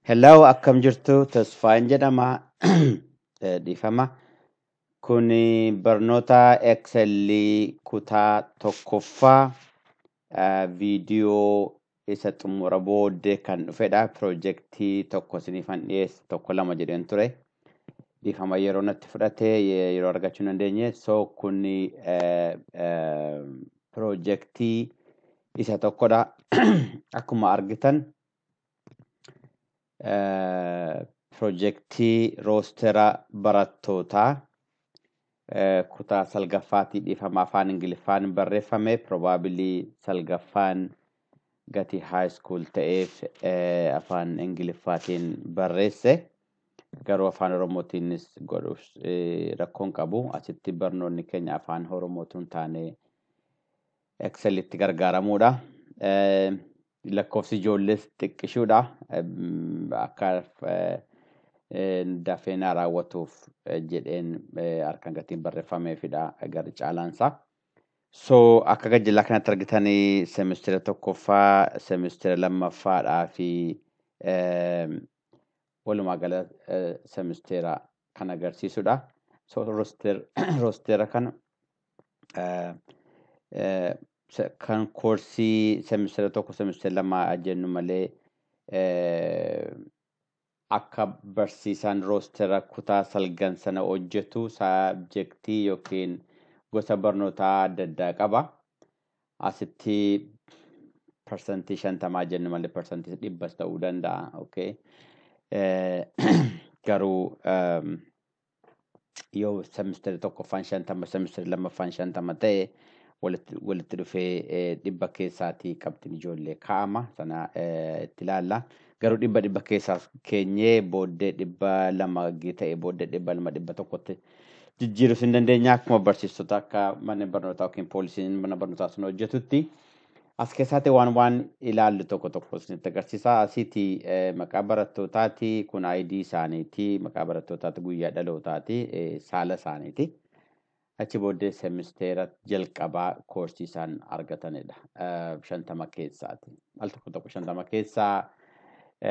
Hello, akkam jirtu Tasfaan jedhama. Dhiifama. Kuni barnoota Eksellii kutaa tokkoffaa viidiyoo isa xumura booddee kan dhufedha. Proojektii tokko isiniifan dhiyeesse tokko lama jedheen ture. Dhiifama yeroo natti fudhate yeroo argachuu hin dandeenye. So kuni proojektii isa tokkodha. Akkuma argitan. Proojektii Roostera Barattootaa kutaa salgaffaatii dhiifama afaan Ingiliffaan barreeffame probably salgaffaan gati high school ta'eef afaan Ingiliffaatiin barreesse garuu afaan Oromootiinis godhuuf rakkoon qabu asitti barnoonni keenya afaan Oromootiin taane Excelliitti gargaaramuudha. Lakkoofsi ijoollees xiqqishuudha akka dafeen raawwatuuf jedheen harkaan gatiin barreeffameefidha gara caalaansaa. So akka gajjallaa kanatti argitanii semestira tokkoffaa, semestira lammaffaadhaa fi walumaa gala semestira kan agarsiisudha. So roostera kana kan koorsii semestira tokko semestira lama jennu malee akka barsiisaan roostera kutaa salgan sana hojjetu saabjektii yookiin gosa barnootaa adda addaa qaba. Asitti persentii 50 jennu malee persentii 100 ta'uu danda'a. Okay. Garuu yoo semestira tokkoffaan 50 semestira lamaffaan 50 ta'e walitti dhufee 100 keessaatii qabxiin ijoollee kaa'ama sana itti ilaalla. Garuu 100 keessaa keenyee booddee 200 ta'e booddee 200 jijjiiruu hin dandeenya akkuma barsiistota akka mana barnootaa yookiin poolisiin mana barnootaa sun hojjetutti. As keessaatti waan ilaallu tokko isinitti agarsiisa. Asitti maqaa barattootaati kun ID isaaniiti maqaa barattootaati guyyaa dhalootaati saala isaaniiti. Achi booddee semestera jalqabaa koorsii isaan argatanidha. 50 keessaati. Al tokko 50 keessaa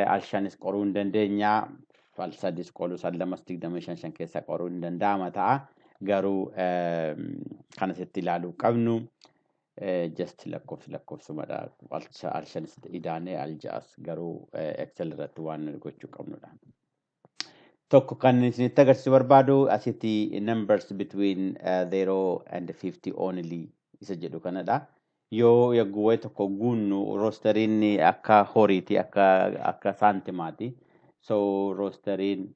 al 5 qoruu hin dandeenya. Al 3 qoruu al 2 25 keessaa qoruu hin danda'ama ta'a. Garuu kan asitti ilaaluu qabnu just lakkoofsumadha. Al 5 idaanee al 6 garuu Excel irratti waan gochuu qabnudha. Tokko kan isinitti agarsiisu barbaadu asitti numbers between 0 and 50 only isa jedhu kanadha. Yoo yagguwee tokko guunnu roosteriin akka horiiti akka saantimaati. So roosteriin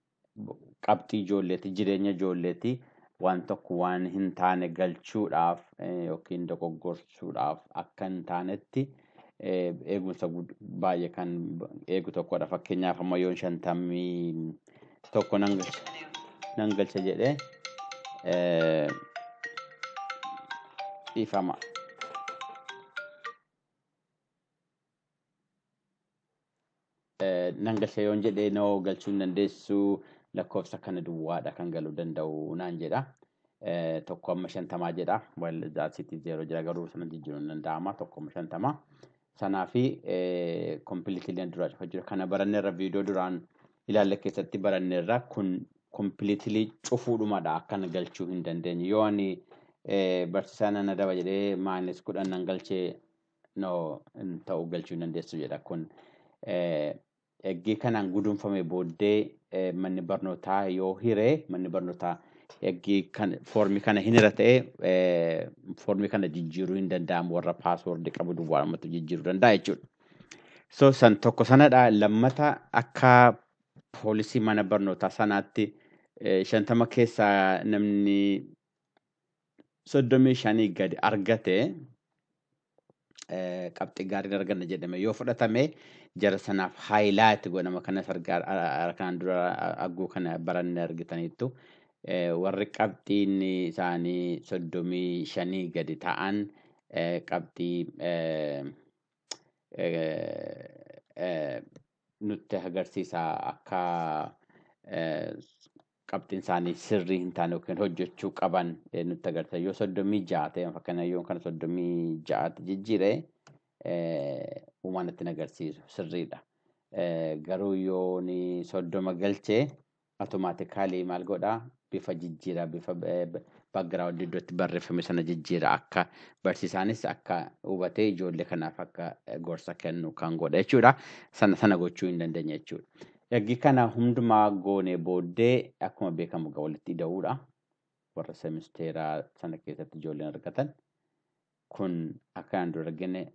qabxii ijoolleeti jireenya ijoolleeti waan tokko waan hin taane galchuudhaaf yookiin dogoggorsuudhaaf akka hin taanetti eegumsa baay'ee kan eegu tokkodha. Fakkeenyaaf amma yoon 50 tokko nan galcha jedhee dhiifama. Nan galcha yoon jedhee noo galchuu hin dandeessu lakkoofsa kana duwwaadha kan galuu danda'u naan jedha. Tokko amma 50 jedha. Well zaasitti 0 jira garuu sana jijjiiruu hin danda'ama tokko amma 50. Sanaa fi completely dura cufa jira. Kana baranneerra viidiyoo duraan ilaalle keessatti baranneerra kun completely cufuudhumadha akkan galchuu hin dandeenye. Yoo ani barsiisaan ana daba jedhee -10 nan galchee no ta'u galchuu hin dandeessu jedha. Kun eggii kanaan guduunfame booddee manni barnootaa yoo hiree manni barnootaa eggii kan foormii kana hin hira ta'e foormii kana jijjiiruu hin danda'amu warra paaswoordii qabu duwwaadhumatti jijjiiruu danda'a jechuudha. So san tokko sanadha. Lammata akka poolisii mana barnootaa sanaatti 50 keessaa namni 35 gadi argate qabxii gaarii arganna jedhame yoo fudhatame jara sanaaf highlight godhama kanas arkaan dura agguu kana baranne argitaniittu warri qabxiin isaanii 35 gadi ta'an qabxii nutti agarsiisa akka qabxiin isaanii sirrii hin taane yookiin hojjechuu qaban nutti agarsiisa. Yoo 36 ta'e fakkeenyaaf yoo kana 36 jijjiire uumaan itti agarsiisu sirriidha. garuu yoo ni 30 galchee automaatikaalii maal godhaa bifa jijjiira bifa background iddootti barreeffame sana jijjiira akka barsiisaanis akka hubatee ijoollee kanaaf akka gorsa kennu kan godha jechuudha. Sana gochuu hin dandeenye jechuudha. Egaa kana hundumaa goonee booddee akkuma beekamu walitti ida'uudha. Warra semisteeraa sana keessatti ijoolleen argatan kun akkaan dura argine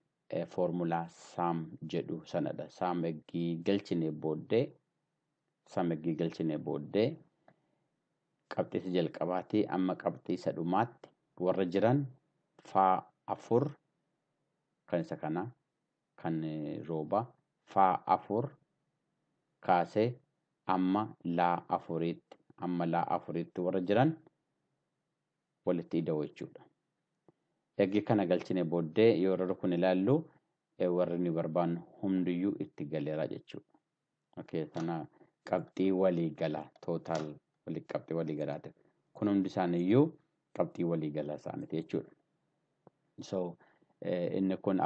formulaa SAM jedhu sanadha. SAM eggii galchine booddee qabxii jalqabaatii amma qabxii sadhumaatti warra jiran faa 4 kan isa kana kan rooba faa 4 kaasee amma laa 4tti warra jiran walitti ida'u jechuudha. Egaa kana galchine booddee yoo warra kun ilaallu warri ni barbaannu hundiyyuu itti galeera jechuudha. Okay, kana qabxii waliigala total qabxii waliigalaati. Kun hundi isaaniiyyuu qabxii waliigala isaaniiti jechuudha. So inni kun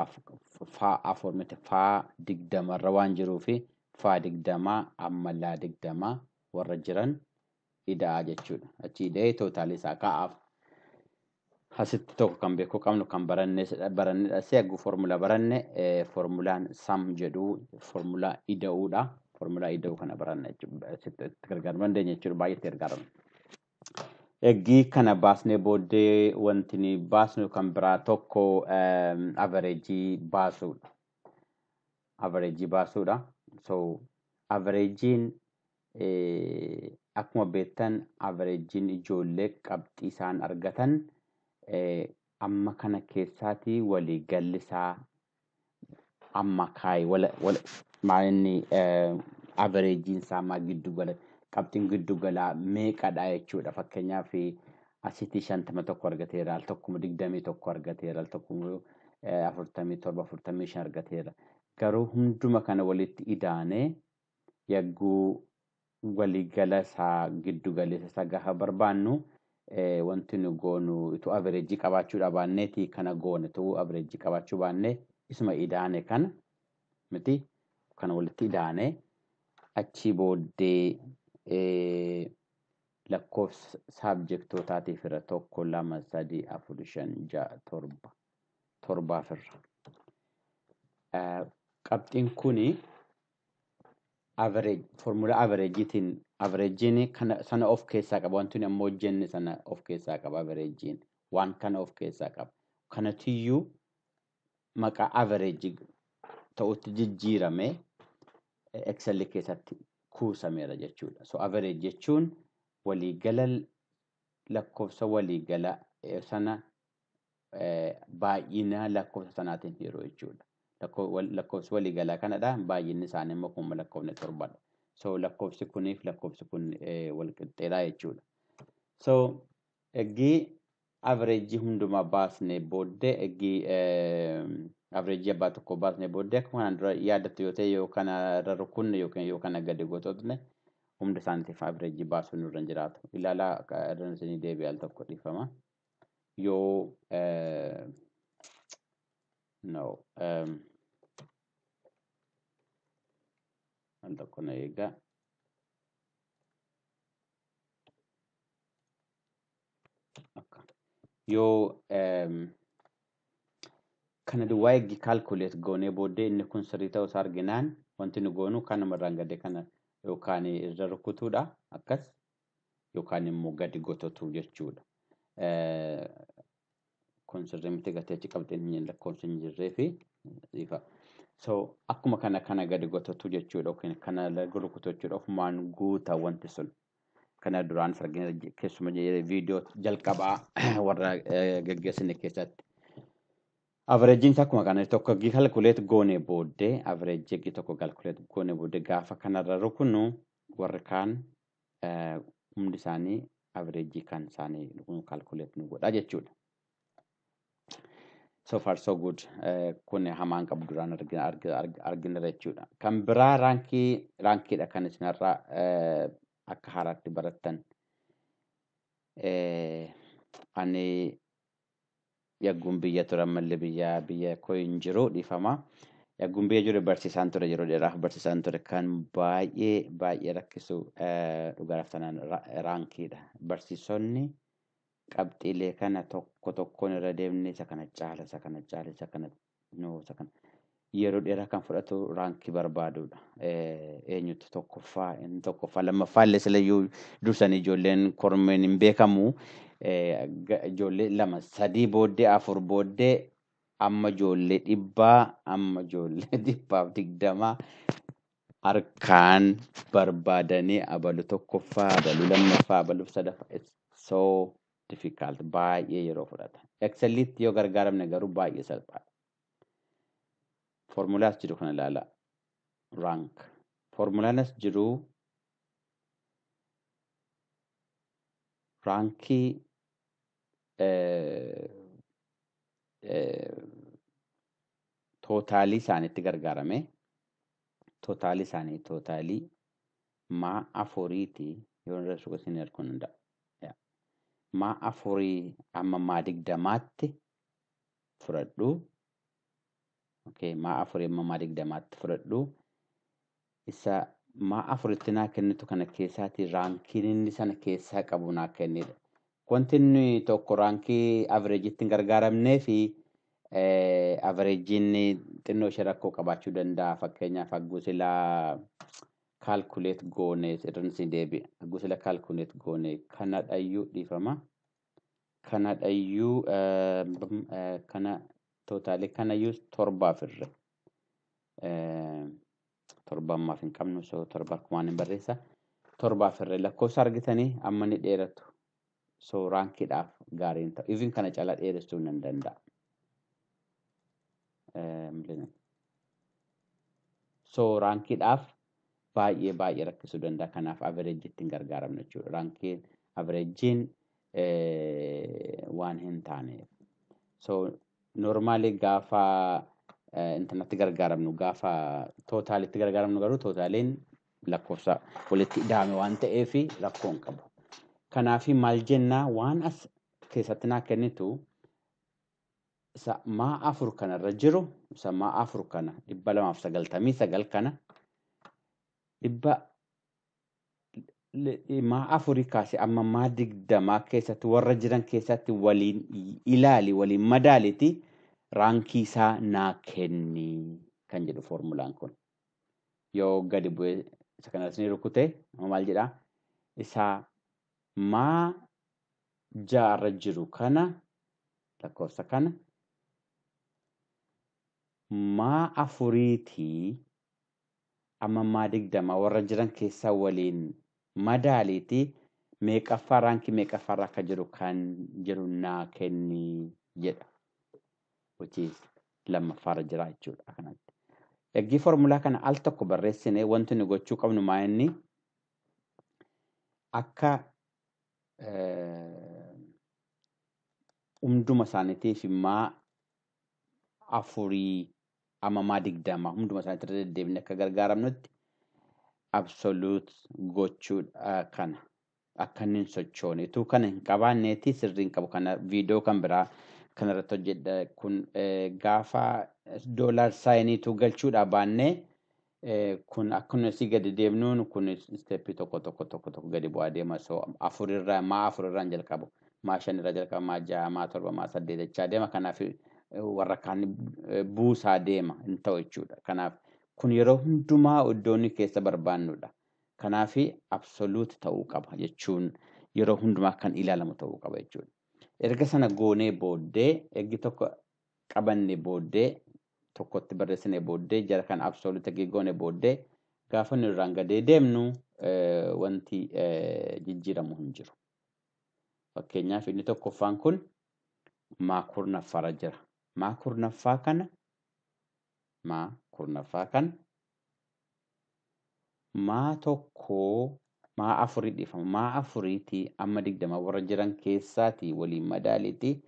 faa 4 miti faa 20 irra waan jiruufi faa 20 amma laa 20 warra jiran ida'aa jechuudha. Achi ida'ee tootaalii isaa kaa'aaf. Asitti tokko kan beekuu qabnu kan barannedha. Seeguu formula baranne formulaan SAM jedhu formulaa ida'uudha. Formulaa ida'uu kana baranne jechuudha. Asitti gargaaramuu dandeenya jechuudha. Baay'eetti gargaaramu. Eggii kana baasnee booddee wanti ni baasnu kan biraa tokko averagii baasuudha. Averagii baasuudha. So averagiin akkuma beektan averagiin ijoollee qabxii isaan argatan amma kana keessaati waliigalli isaa amma kaayee maalinni averagiin isaa maa giddu gala qabxiin giddu galaa meeqadha jechuudha. Fakkeenyaaf asitti 51 argateera, al tokkuma 21 argateera, al tokkuma 47 45 argateera. Garuu hunduma kana walitti idaanee yagguu waliigala isaa giddu galeessa isaa gaafa barbaannu wanti nu goonu itu average qabaachuu baanneeti kana goone tu average qabaachuu baanne isuma idaane kana miti kana walitti idaane achi booddee lakkoofsa subjectootaatiif irra 1 2 3 4 5 6 7 firra qabxiin kuni average formula averageetiin averagein kana sana of keessaa qaba wanti ammoo jenne sana of keessaa qaba averagein waan kana of keessaa qaba kanatiyyuu maqaa average ta'utti jijjiirame Eksellii keessatti kuusameera jechuudha. So average jechuun waliigala lakkoofsa waliigala sana baay'ina lakkoofsa sanaatiin yeroo jechuudha. Lakkoofsa waliigalaa kanadha baay'inni isaanii immoo kuma lakkoofne 7. So lakkoofsi kuniif lakkoofsi kun wal qixxeedha jechuudha. So eggii average hundumaa baasnee booddee eggii average abbaa tokko baasnee booddee akkuma kanaan dura yaadattu yoo ta'e yoo kana irra rukunne yoo kana gadi goototne hunda isaaniitiif average baasuun nurra hin jiraatu. Ilaalaa irra isinii deebi'ee al tokko dhiifama. Yoo no al tokko na eegaa. Yoo kana duwwaa eeggi calculate goonee booddee inni kun sirrii ta'uu isaa arginaan wanti nu goonu kanumarraan gadee kana yookaan irra rukutuudha akkas yookaan immoo gadi gototu jechuudha. Kun sirrii miti gatee achi qabxiin hin lakkoofsi hin jirree fi ifa. So akkuma kana gadi gototu jechuudha yookiin kana rukutu jechuudha ofumaan guutaa wanti sun. Kana duraan argina keessuma viidiyoo jalqabaa warra gaggeessine keessatti. Average akkuma kana tokko calculate goone booddee average tokko calculate goone booddee gaafa kanarra rukunu warri kaan hundi isaanii average kan isaanii calculate nu godha jechuudha. So far so good. Kun hamaan qabu duraan argina jechuudha. Kan biraa raankiidha kan isinarraa akka haaraatti barattan. Ani yagguun biyya turan mallee biyya koo hin jiru dhiifama. Gumbee jiru barsiisaan ture yeroo dheeraaf barsiisaan ture kan baay'ee rakkisu dhugaaf tanaan raankiidha. Barsiisonni qabxiilee kana tokkoon irra deemnee isa kana caala isa kana yeroo dheeraa kan fudhatu raankii barbaadudha. Eenyutu tokkoffaa lammaffaa illee silayyuu dursanii ijoolleen kormeen hin beekamu. Ijoollee 2 3 booddee 4 booddee amma ijoollee 100 amma ijoollee 120 harkaan barbaadanii abalu tokkoffaa abalu lammaffaa abalu sadaffaa. It's so difficult baay'ee yeroo fudhata. Excelliitti yoo gargaaramne garuu baay'ee salphaadha. Formulaas jiru kana ilaalaa. Rank. Formulaanas jiru raankii tootaalii isaaniitti gargaarame. Tootaalii maa afuriitii yoo irra suuqasiin erguun danda'a. Maa afurii amma maa 20tti fudhadhu. Maa afurii amma maa 20tti fudhadhu. Isa maa afuritti naa kennitu kana keessaati raankiin inni sana keessaa qabu naa kennidha. Wanti inni tokko raankii averejjiitti hin gargaaramnee fi averejjiin xinnoo ishee rakkoo qabaachuu danda'a. Fakkeenyaaf agguusilaa kaalkuleet goone irratti deebi'a. Agguusila kaalkuleet goone kanadhayyuu dhiifama. Kanadhayyuu kana tootaalii kanayyuu 7 firre. 7 ammaaf hin qabnu so 7 akkumaan hin barreessa. 7 firre lakkoofsa argitanii amma ni dheeratu. So raankiidhaaf gaariin ta'u. Even kana caalaa dheeressuu nan danda'a. So raankiidhaaf baay'ee rakkisuu danda'a. Kanaaf averejjiitti hin gargaaramne jechuudha. Raankiin averejjiin waan hin taaneef. So normaalii gaafa intanatti gargaaramnu gaafa tootaalitti gargaaramnu garuu tootaaliin lakkoofsa walitti hidhame waan ta'eef rakkoo hin qabu. Kanaaf maal jennaa waan as keessatti naa kennitu isa maa 4 kanarra jiru isa maa 4 kana 299 kana maa 4 kaasee amma maa 20 keessatti warra jiran keessatti waliin ilaali waliin madaaliti raankii isaa naa kenni kan jedhu formulaan kun. Yoo gadi bu'ee isa kanas ni rukute maal jedhaa isaa maa 6 jiru kana lakkoofsa kana maa 4tii amma maa 20 warra jiran keessaa waliin madaaliti meeqaffaa raankii meeqaffaa akka jiru kan jiru naa kenni jedha. Which is lammaffaarra jira jechuudha kanatti. Eggii formulaa kana al tokko barreessine wanti nu gochuu qabnu maa inni akka hunduma isaaniitiif maa 4 amma maa 20 hunduma isaaniitti irra deddeebine akka gargaaramnutti absolute gochuudha kana. Akka inni hin sochoone. Ituu kana hin qabaanneeti sirriin qabu. Kana viidiyoo kan biraa kanarratti hojjedha. Kun gaafa doolaar saayiniitu galchuudha baannee kun akkuma si gadi deemnuun kun isteeppii tokko gadi bu'aa deema. So maa 4 irraan jalqabu. Maa 5 irraa jalqaba. Maa 6, maa 7, maa 8 jechaa deema. Kanaaf warra kaan buusaa deema hin ta'u jechuudha. Kanaaf kun yeroo hundumaa iddoonni keessa barbaannudha. Kanaaf absolute ta'uu qaba jechuun yeroo hundumaa kan ilaalamu ta'uu qaba jechuudha. Erga sana goonee booddee ergi tokko qabanne booddee tokkotti barreessine booddee jara kan absolute goone booddee gaafa nu irraan gadee deemnu wanti jijjiiramu hin jiru. Fakkeenyaaf inni tokkoffaan kun maa 10ffaarra jira. Maa 10ffaa kana maa 4 dhiifama. Maa 4tii amma 20 warra jiran keessaati waliin madaaliiti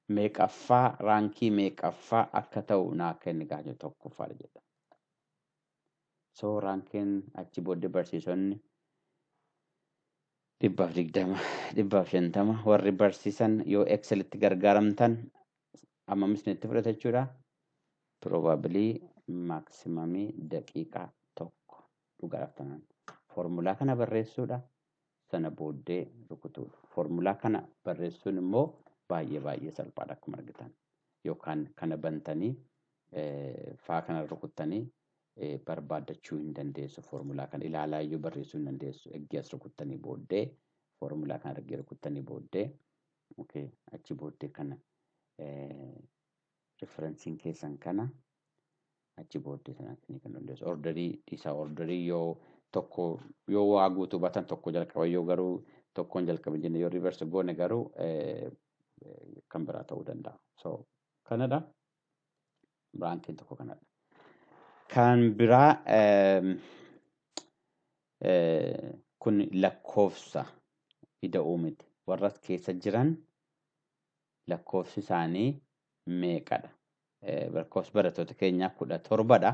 meeqaffaa raankii meeqaffaa akka ta'u naa kenni gaajoo tokkoffaadha jedha. So raankiin achi booddee barsiisonni 120 150 warri barsiisan yoo Excelliitti gargaaramtan amma misneetti fudhata jechuudha. Probably maaksimaamii daqiiqaa tokko dhugaadhaaf tanan foormulaa kana barreessuudha sana booddee rukutuudha. Foormulaa kana barreessuun immoo baay'ee salphaadha akkuma argitan yookaan kana bantanii faa kana rukuttanii barbaadachuu hin dandeessu. Foormulaa kana ilaalaa iyyuu barreessuu hin dandeessu. Eegee as rukuttanii booddee foormulaa kana erga rukuttanii booddee achi booddee kana referensiin keessan kana achi booddee sanatti ni kan dandeessu. Orderii yoo tokko yoo waa guutuu baatan tokko jalqaba yoo garuu tokkoon jalqaba jenne yoo reverse goone garuu kan biraa ta'uu danda'a. So kanadha. Raankiin tokko kanadha. Kan biraa kun lakkoofsa ida'uu miti. Warra keessa jiran lakkoofsi isaanii meeqadha? Lakkoofsi barattoota keenyaa 17dha.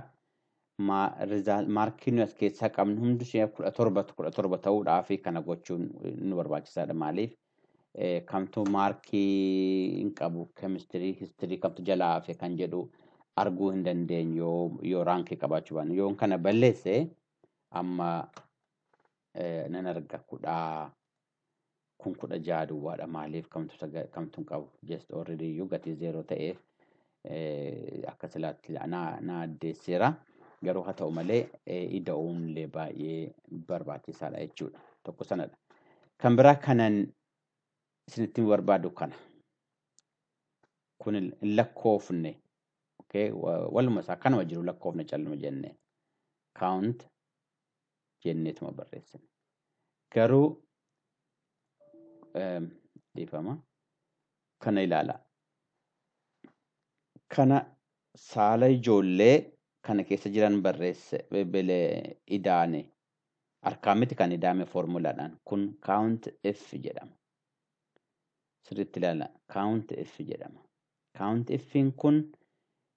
Maarkiin as keessaa qabnu hundi ishee 17 ta'uudhaaf kana gochuun nu barbaachisaadha. Maaliif? Kamtu maarkii hin qabu keemistirii, histirii kamtu jalaa hafe kan jedhu arguu hin dandeenyu yoo raankii qabaachuu baanne. Yoon kana balleesse amma nan arga 16 duwwaadha. Maaliif kamtu hin qabu? Just already iyyuu gatii 0 ta'eef akka silaatti na addeesseera. Garuu haa ta'u malee ida'uun illee baay'ee barbaachisaadha jechuudha. Tokko sanadha. Kan biraa kanan isinitti barbaadu kana. Kun lakkoofne. Waluma isaa kanuma jiru lakkoofne calluma jenne. Count jenneetuma barreessine. Garuu dhiifama. Kana ilaala. Kana saala ijoollee kana keessa jiran barreesse idaane harkaan miti kan idaame foormulaadhaan kun count f jedhama. Sirriitti ilaala. Count f jedhama. Count f'n kun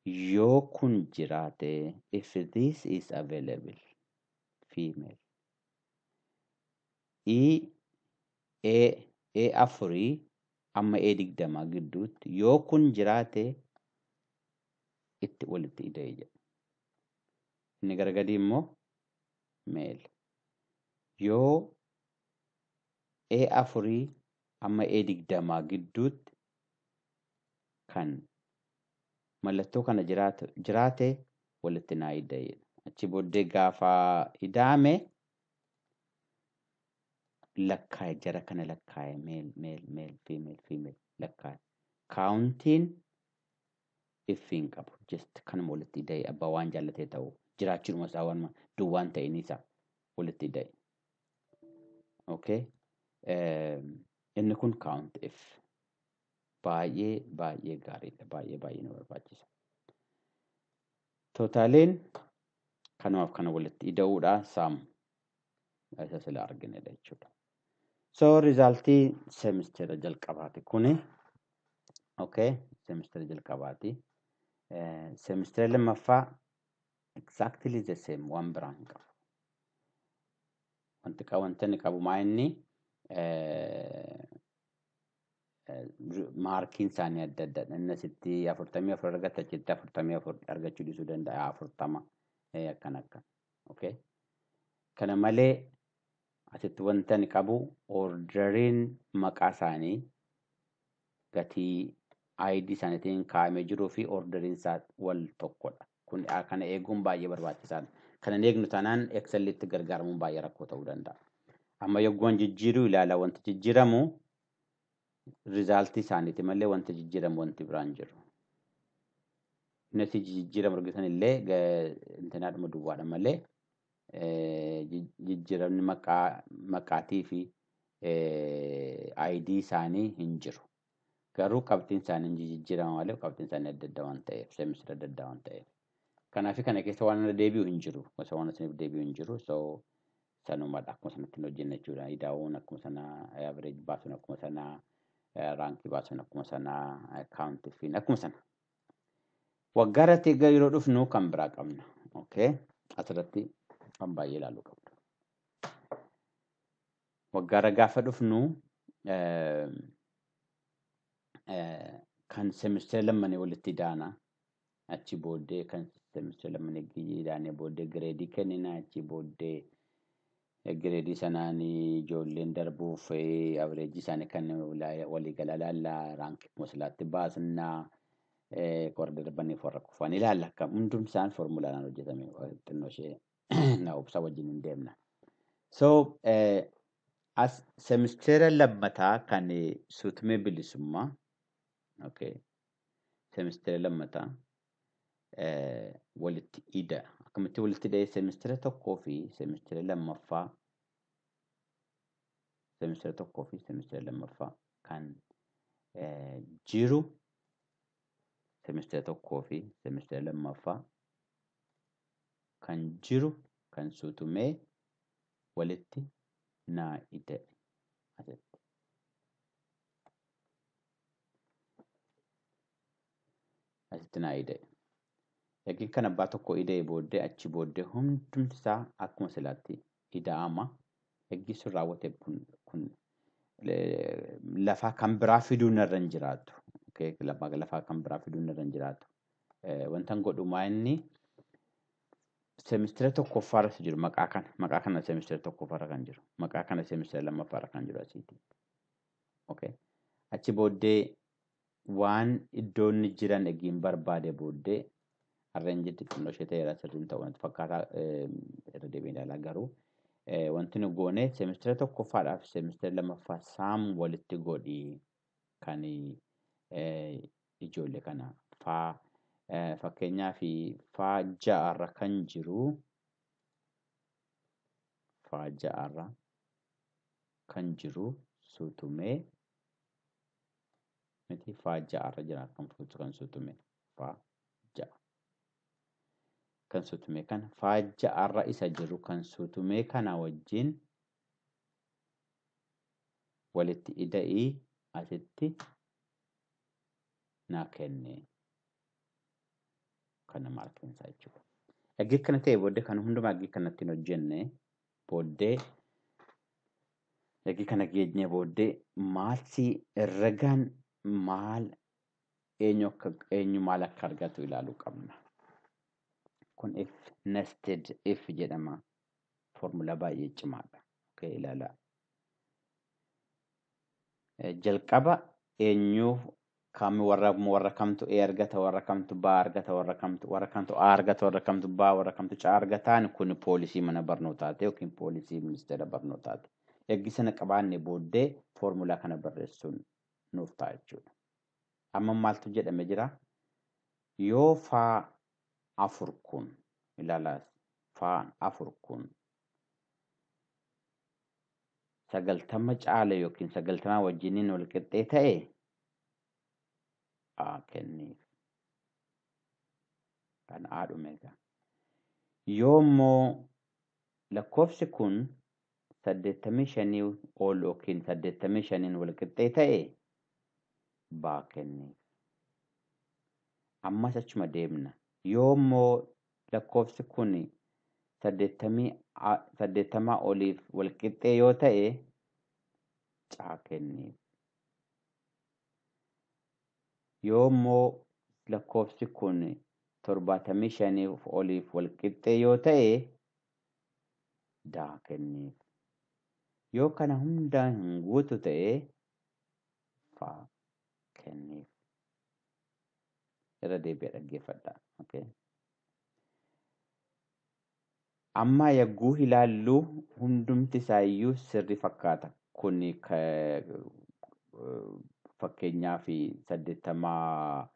yoo kun jiraate if this is available female afurii amma 20 gidduutti yoo kun jiraate itti walitti ida'ee jedha. Inni gargadi immoo male. Yoo afurii amma 20 gidduutti kan mallattoo kana jiraate walitti naa ida'ee. Achi booddee gaafa ida'ame lakkaa'e jara kana lakkaa'e male female lakkaa'e. Kaawuntiin iffiin qabu. Just kanuma walitti ida'ee abbaa waan jaallatee ta'u jiraachuudhuma isaa waan duwwaan ta'in isaa walitti ida'e. Inni kun count if. Baay'ee gaariidha. Baay'ee nu barbaachisa. Tootaaliin kanumaaf kana walitti ida'uudha saamu. Isa sila arginedha jechuudha. So rizaaltii semistera jalqabaati kuni. Semistera jalqabaati. Semistera lammaffaa exactly the same waan biraan hin qabu. Wanti inni qabu maa inni maarkiin isaanii adda addaadha. Inni asitti 44 argata, achitti 44 argachuu dhiisuu danda'a. 40 akkan. Kana malee asitti wanta inni qabu orderiin maqaa isaanii gatii ID isaaniitiin kaa'amee jiruu fi orderiin isaa wal tokkodha. Kun kana eeguun baay'ee barbaachisaadha. Kana eegnu taanaan Excelliitti gargaaramuun baay'ee rakkoo ta'uu danda'a. Amma yoggoon jijjiiruu ilaala wanti jijjiiramu rizaaltii isaaniiti malee wanti jijjiiramu wanti biraan jiru. Inni jijjiiramu argitan illee intanaadhuma duwwaadha malee jijjiiramni maqaatii fi ID isaanii hin jiru. Garuu qabxiin isaanii jijjiirama malee qabxiin isaanii adda adda waan ta'eef semistira adda adda waan ta'eef. Kanaaf kana keessa waan deebi'u hin jiru. Gosa waan isiniif deebi'u hin jiru. So sanumadha akkuma sanatti hojjenna jechuudha. Idaa'uun akkuma sana average baasuun akkuma sana raankii baasuun akkuma sana kaawuntii fi akkuma sana. Waggaa irratti egaa yeroo dhufnu kan biraa qabna. Asirratti kan baay'ee ilaaluu qabdu. Waggaa irra gaafa dhufnu kan semistera lammanii walitti daana. Achi booddee kan semestira lama eeggiidhaan booddee gireedii kennina achi booddee gireedii sanaan ijoolleen darbuuf averejii isaanii kan waliigala ilaalla raankii moslaatti baasnaa qorra darbaniif warra kufan ilaalla akka hundumti isaan formulaan hojjetame xinnoo ishee na obsa wajjin hin deemna. So as semestira lammataa kan suutumee bilisummaa okay semestira lammataa walitti ida akkamitti walitti hidhee semestira tokkoo fi semestira lammaffaa kan jiru semestira tokkoo fi semestira lammaffaa kan jiru kan suutumee walitti naa ide asitti naa ide eegi kan abbaa tokko idee booddee achi booddee hundumti isaa akkuma silaatti ida'ama eegi sun raawwate kun lafaa kan biraa fiduu narra hin jiraatu okay lafaa kan biraa fiduu narra hin jiraatu wantan godhumaa inni semestira tokkoffaarra jiru maqaa kana semestira tokkoffaarra kan jiru maqaa kana semestira lammaffaarra kan jiru asitti okay achi booddee waan iddoonni jiran egiin barbaade booddee arrangetti xinnoo ishee ta'eera sirriin ta'uu wanti fakkaataa irra deebiin ilaalaa garuu wanti nu goone semestira tokkoffaadhaaf semestira lammaffaa saam walitti godhii kan ijoollee kana fakkeenyaa fi faa ja'arra kan jiru suutumee miti faa ja'arra jira kan suutumee faa ja'a kan suutumee kana faa ja'arra isa jiru kan suutumee kana wajjin walitti ida'ii asitti naa kenne kana maarkiinsaa jechuudha. Eegee kana ta'e booddee kan hundumaa eegee kanatti hin hojjenne booddee eegee kana geenye booddee maalsi herregaan maal eenyu maal akka argatu ilaaluu qabna. Kun if nested if jedhama formula baay'ee cimaadha. Okay ilaalaa. Jalqaba eenyuuf kami warra kamtu argata warra kamtu ba argata warra kamtu argata warra kamtu ba warra kamtu ca argataan kun poolisii mana barnootaati yookiin poolisii ministeera barnootaati. Eeggisana qabaanne booddee formula kana barreessuun nuuf ta'a jechuudha. Amma maaltu jedhame jira? Yoo faa afur kun ilaalaa faa afur kun sagaltama caala yookiin sagaltama wajjiniin wal qixxee ta'e kenniif kan aadhume egaa yoommoo lakkoofsi kun 85 ol yookiin 85 wal qixxee ta'e baa kenniif ammas achuma deemna yoommoo lakkoofsi kun 80 oliif wal qixxee yoo ta'e caa kenniif yoommoo lakkoofsi kun 75 oliif wal qixxee yoo ta'e daa kenniif yoo kana hundaan hin guutu ta'e faa kenniif irra deebi'ee dhaggeeffadha. Okay. Amma yagguu ilaallu hundumti isaayyuu sirri fakkaata kun fakkeenyaa fi 80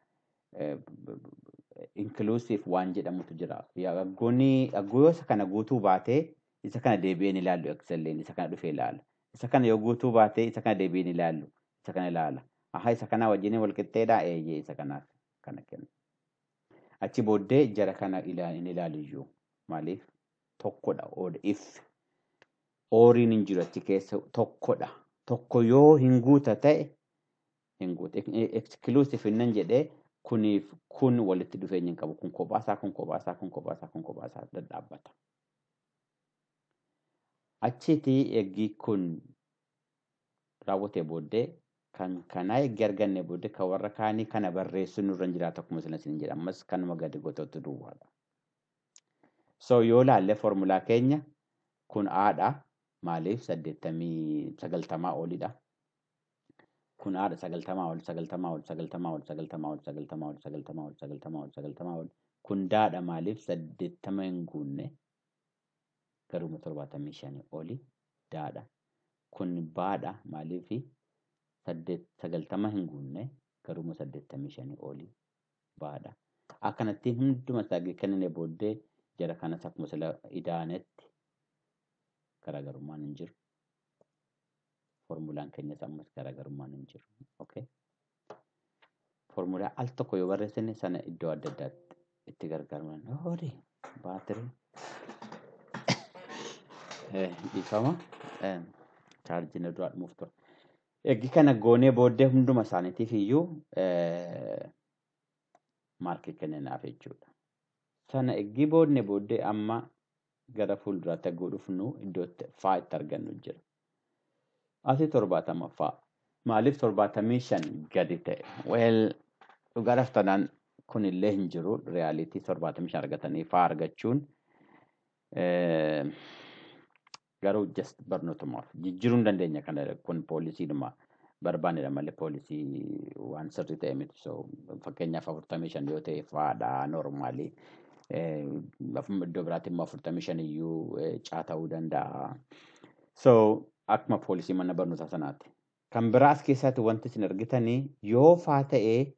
inclusive waan jedhamutu jira. Yagguu isa kana guutuu baatee isa kana deebi'een ilaallu Excelliin isa kana dhufee ilaala. Isa kana yoo guutuu baatee isa kana deebi'een ilaallu isa kana ilaala. Isa kana wajjin wal qixxeedhaa eeyyee isa kanaaf kana kenna. Achi booddee jara kana ilaaliyyuu maaliif tokkodha if ooriin hin jiru achi keessa tokkodha. Tokko yoo hin guuta ta'e hin guuta. Exclusive innan jedhee kuniif kun walitti dhufeenya hin qabu. Kun kophaasaa dadhaabbata. Achitti eegii kun raawwatee booddee kan kanaa eegii arganne booddee kan warra kaanii kana barreessuun nurra hin jiraatu akkuma isin jedha. Ammas kanuma gadi gootootu duwwaadha. So yoo laalle formulaa keenya kun aadha maaliif 80 olidha. Kun aadha 90 ol. Kun daadha maaliif 80 hin guunne garuu 75 oli daadha. Kun baadha maaliif 90 hin guunne garuu 85 oli baadha. Akkanattiin hunduma isaa kennine booddee jara kanas akkuma sila idaanetti garaagarummaan hin jiru. Formulaan keenyas ammas garaagarummaan hin jiru. Okay. Formulaa al tokko yoo barreessine sana iddoo adda addaatti itti gargaaramna. Horii baatirii dhiifama chaarjiin duraa dhumuuf ture. Eegi kana goonee booddee hunduma isaaniitiif iyyuu maarkii kenninaaf jechuudha. Sana eegi boodne booddee amma gara fuulduraatti eeguu dhufnu iddootti faa itti argannu jira. Asii 70 faa. Maaliif 75 gadi ta'e? Well, dhugaa raftanaan kunillee hin jiru. Reyaalitii 75 argatanii faa argachuun garuu just barnootumaaf jijjiiruu hin dandeenya kana kun poolisiidhuma barbaanedha malee poolisii waan sirrii ta'e miti. So fakkeenyaaf 45 yoo ta'e faadha normaalii. Iddoo biraatti immoo 45 iyyuu caata'uu danda'a. So akkuma poolisii mana barnootaa sanaati. Kan biraas keessatti wanti isin argitanii yoo faa ta'ee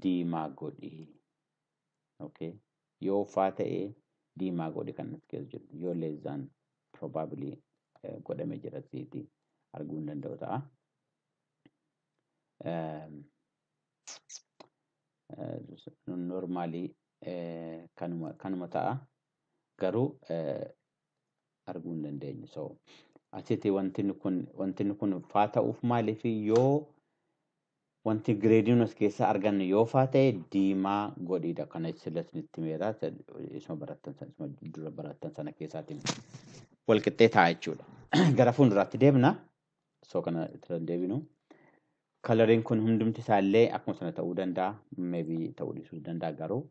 diimaa godhi. Okay. Yoo faa ta'ee diimaa godhi kan as keessa jiru. Yoo leezaan probably godhame jira siiti arguu hin danda'u ta'a. Normaalii kanuma ta'a. Garuu arguu hin dandeenye. So asitti wanti kun faa ta'uuf maaliif yoo wanti gireediin as keessaa argannu yoo faa ta'e diimaa godhiidha. Kana isinitti meeraa isuma dura barattan sana keessaatiin walqixxee ta'a jechuudha. Gara fuulduraatti deemna. So kana itti deebinu. Kalariin kun hundumti isaallee akkuma sana ta'uu danda'a. Maybe ta'uu dhiisuu danda'a garuu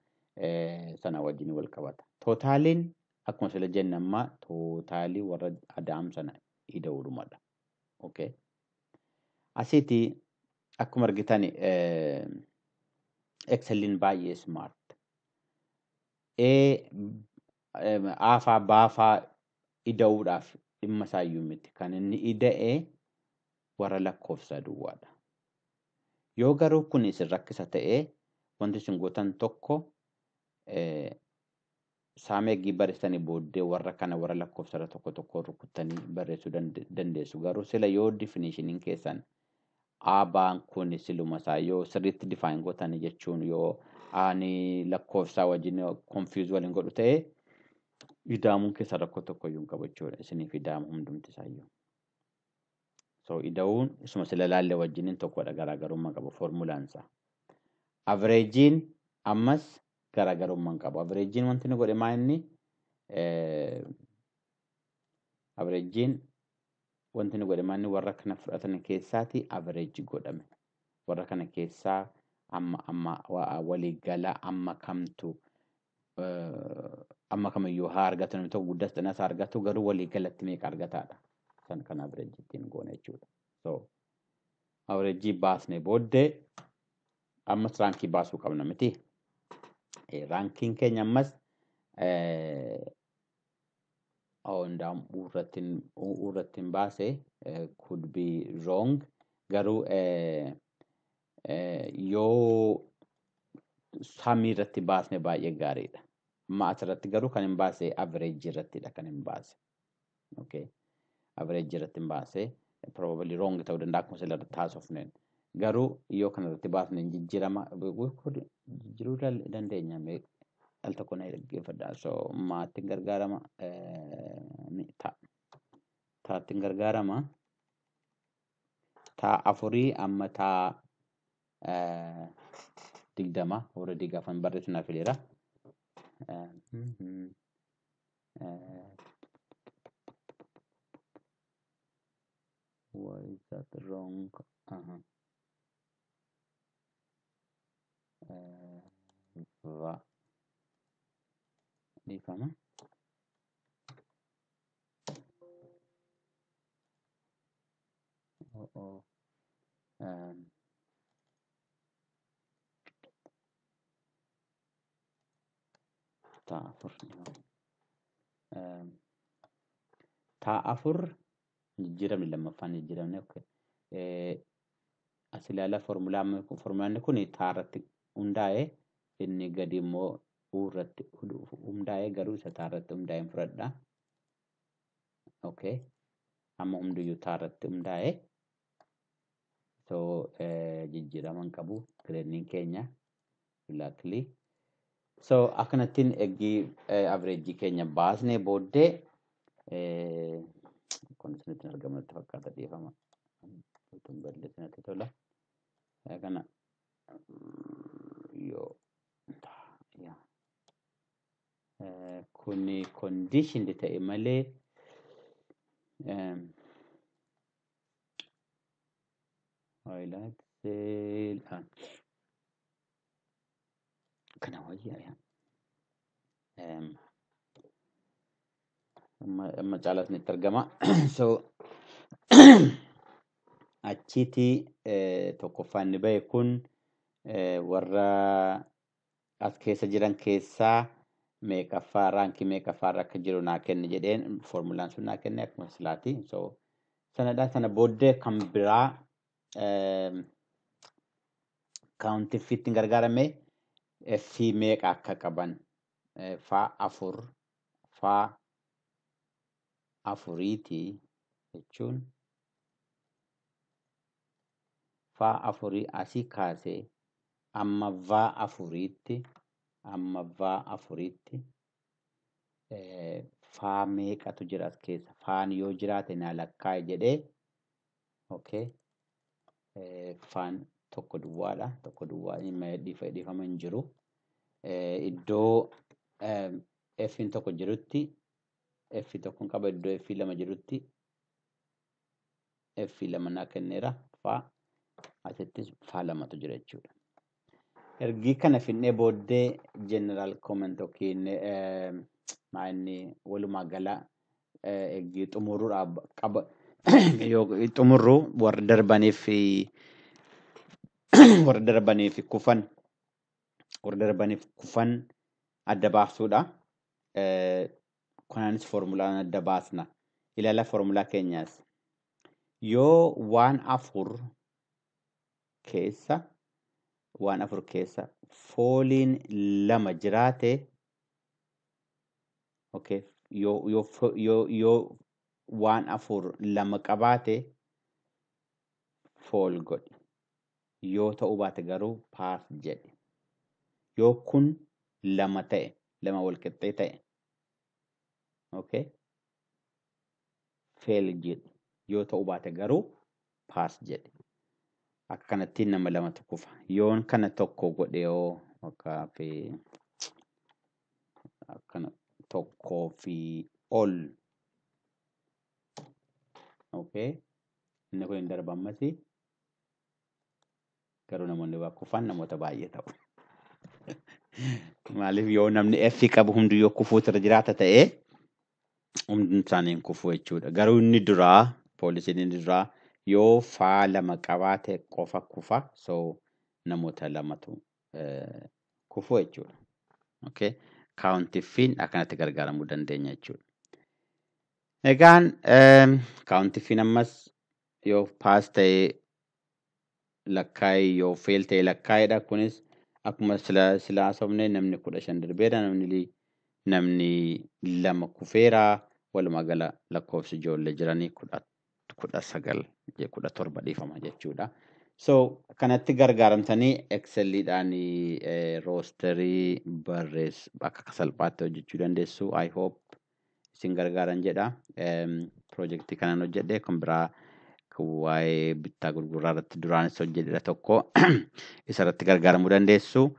sana wajjin wal qabata. Tootaaliin akkuma sila jenne amma tootaalii warra adaam sana ida'uudhumadha. Okay. Asitti akkuma argitan Excelliin baay'ee smart. Aafaa baafaa ida'uudhaaf dhimma isaayyuu miti. Kan inni ida'ee warra lakkoofsa duwwaadha. Yoo garuu kun isin rakkisa ta'ee wanti isin gootan tokko saameegii barreessanii booddee warra kana warra lakkoofsarra tokko rukuttanii barreessuu dandeessu. Garuu sila yoo definiishiniin keessan aabaan kun siluma isaa yoo sirriitti define gootanii jechuun yoo ani lakkoofsaa wajjin confuse waliin godhu ta'ee ida'amuun keessa rakkoo tokkoyyuu hin qabu jechuudha. Isiniif ida'amu hundumti isaayyuu. So ida'uun isuma sila laalle wajjiniin tokkodha garaagarummaa qabu formulaansa. Averejjiin ammas garaagarummaa qabu. Averejjiin wanti nu godhe maa inni averejjiin wanti nu godhe maa inni warra kana fudhatan keessaati averejji godhame. Warra kana keessaa amma waliigala amma kamtu amma kamiyyuu haa argatu namni tokko guddaas xinnaas haa argatu garuu waliigalatti meeqa argataadha. San kan averejjittiin goone jechuudha. So averejjii baasne booddee ammas raankii baasuu qabna miti. Raankiin keenya ammas urrattiin baase could be wrong garuu yoo samii irratti baasne baay'ee gaariidha. Amma asirratti garuu kan hin baase average irrattidha kan hin baase. Okay. Average irratti hin baase probably wrong ta'uu danda'a akkuma sila taasofneen. Garuu yoo kana irratti baasne jijjiiruu dandeenya. Al tokko na dhaggeeffadha. So maattiin gargaarama taattiin gargaarama taa afurii amma taa 20 already gaafan barreessinaaf fileera. Why is that wrong? dhiifama. Ta'a afur jijjiiramni lammaffaan jijjiiramne as ilaala formulaan kun ta'a irratti hundaa'ee inni gadi immoo irratti hundaa'ee garuu isa ta'a irratti hundaa'een fudhadha. Okay. Amma hundiyyuu ta'a irratti hundaa'ee so jijjiiraman qabu gireedniin keenya luckily. So akkanattiin eegii average keenya baasnee booddee kun isinitti argamatti fakkaata dhiifama. Tun balleessinatti tola. Kana yoo kuni condition ta'e malee highlight cell kana wayyaa amma caalasnitti argama. So achiiti tokkoffaan inni bahe kun warra as keessa jiran keessaa meeqaffaa raankii meeqaffaa akka jiru naa kenne jedheen formulaan sun naa kenne akkuma silaati. So sanadhaa sana booddee kan biraa kaawuntii fittiin gargaarame fi meeqa akka qaban faa afuriiti jechuun faa afurii asii kaasee amma vaa afuriitti faa meeqatu jira as keessa faan yoo jiraate naa lakkaa'e jedhee okay faan tokko duwwaadha tokko duwwaa dhiifama hin jiru iddoo f'n tokko jirutti f tokko qaba iddoo f lama jirutti f lama naa kenneera faa asittis faa lamatu jira jechuudha. Ergii kana finnee booddee general comment yookiin maanni walumaa gala ergii xumuruudhaaf qaba xumurru warra darbaniif kufan adda baasuudha. Kanaanis formulaan adda baasna. Ilaala formulaa keenyaas yoo waan afur keessa fooliin lama jiraate okay yoo waan afur lama qabaate fool godhi yoo ta'uu baate garuu paas jedhi yoo kun lama ta'e lama wal qixxee ta'e okay fail jedhi yoo ta'uu baate garuu paas jedhi. Akkanattiin nama lamatu kufa yoon kana tokko godhe yoo akkana tokkoo fi ol okay inni kun hin darbamasi garuu namoonni waa kufan namoota baay'ee ta'u. Maaliif yoo namni f qabu hundi yoo kufuutu irra jiraata ta'ee hundi isaanii hin kufu jechuudha. Garuu inni duraa poolisiin inni duraa yoo faa lama qabaate qofa kufa so namoota lamatu kufu jechuudha. Okay kaawuntiifiin akkanatti gargaaramuu dandeenya jechuudha. Egaan kaawuntiifiin ammas yoo paas ta'e lakkaa'e yoo fail ta'e lakkaa'edha. Kunis akkuma silaa sobne namni 15 darbeera namni lama kufeera walumaa gala lakkoofsi ijoollee jiranii 19 dhiifama jechuudha. So kanatti gargaaramtanii Excelliidhaan roosterii akka salphaatti hojjechuu dandeessu. I hope isin gargaaran jedha. Proojektii kanaan hojjedhe kan biraa waa'ee bittaa gurguraa irratti duraanis hojjedhe tokko isa irratti gargaaramuu dandeessu.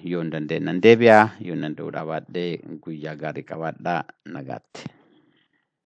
Yoo hin dandeenye deebi'aa yoo hin danda'uu baadhee guyyaa gaarii qabaadhaa nagaatti.